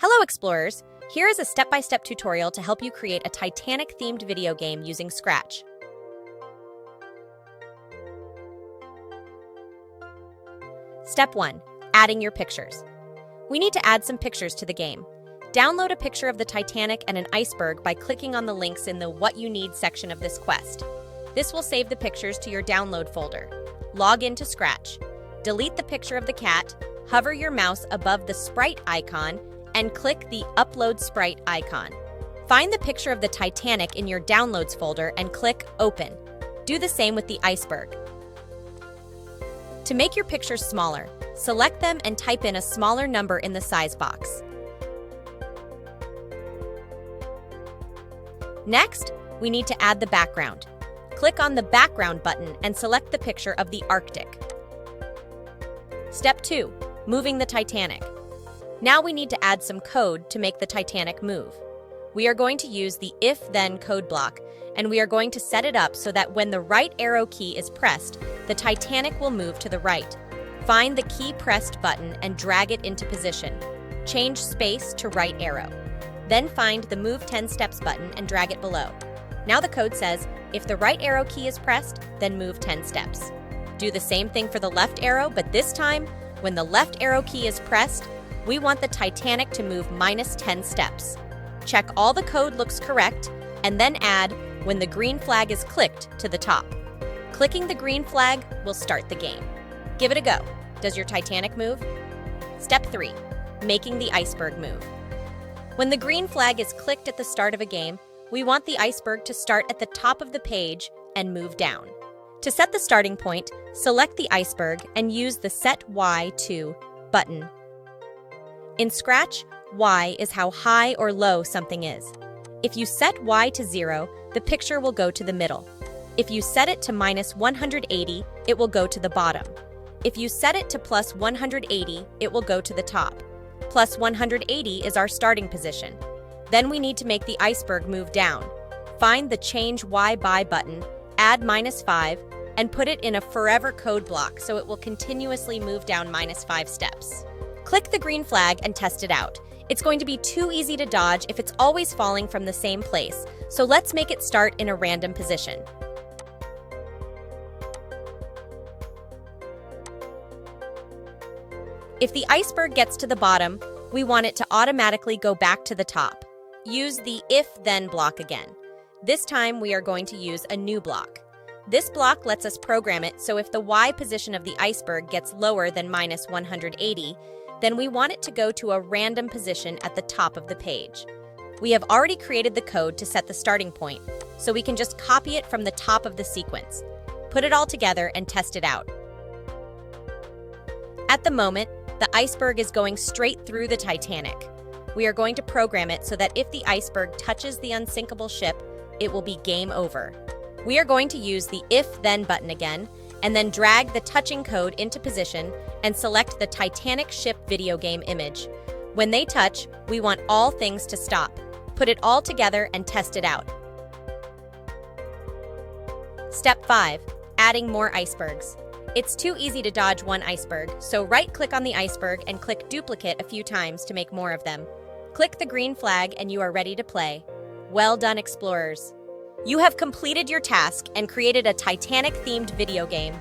Hello explorers! Here is a step-by-step tutorial to help you create a Titanic-themed video game using Scratch. Step 1. Adding your pictures. We need to add some pictures to the game. Download a picture of the Titanic and an iceberg by clicking on the links in the What You Need section of this quest. This will save the pictures to your download folder. Log into Scratch. Delete the picture of the cat, hover your mouse above the sprite icon, and click the Upload Sprite icon. Find the picture of the Titanic in your Downloads folder and click Open. Do the same with the iceberg. To make your pictures smaller, select them and type in a smaller number in the size box. Next, we need to add the background. Click on the Background button and select the picture of the Arctic. Step 2. Moving the Titanic. Now we need to add some code to make the Titanic move. We are going to use the if-then code block, and we are going to set it up so that when the right arrow key is pressed, the Titanic will move to the right. Find the key pressed button and drag it into position. Change space to right arrow. Then find the Move 10 Steps button and drag it below. Now the code says, if the right arrow key is pressed, then move 10 steps. Do the same thing for the left arrow, but this time, when the left arrow key is pressed, we want the Titanic to move -10 steps. Check all the code looks correct, and then add when the green flag is clicked to the top. Clicking the green flag will start the game. Give it a go. Does your Titanic move? Step 3. Making the iceberg move. When the green flag is clicked at the start of a game, we want the iceberg to start at the top of the page and move down. To set the starting point, select the iceberg and use the Set Y to button. In Scratch, Y is how high or low something is. If you set Y to 0, the picture will go to the middle. If you set it to -180, it will go to the bottom. If you set it to +180, it will go to the top. +180 is our starting position. Then we need to make the iceberg move down. Find the Change Y by button, add -5, and put it in a forever code block so it will continuously move down -5 steps. Click the green flag and test it out. It's going to be too easy to dodge if it's always falling from the same place, so let's make it start in a random position. If the iceberg gets to the bottom, we want it to automatically go back to the top. Use the if-then block again. This time we are going to use a new block. This block lets us program it so if the Y position of the iceberg gets lower than -180, then we want it to go to a random position at the top of the page. We have already created the code to set the starting point, so we can just copy it from the top of the sequence. Put it all together and test it out. At the moment, the iceberg is going straight through the Titanic. We are going to program it so that if the iceberg touches the unsinkable ship, it will be game over. We are going to use the If-Then button again, and then drag the touching code into position and select the Titanic ship video game image. When they touch, we want all things to stop. Put it all together and test it out. Step 5. Adding more icebergs. It's too easy to dodge one iceberg, so right-click on the iceberg and click Duplicate a few times to make more of them. Click the green flag and you are ready to play. Well done, explorers! You have completed your task and created a Titanic-themed video game.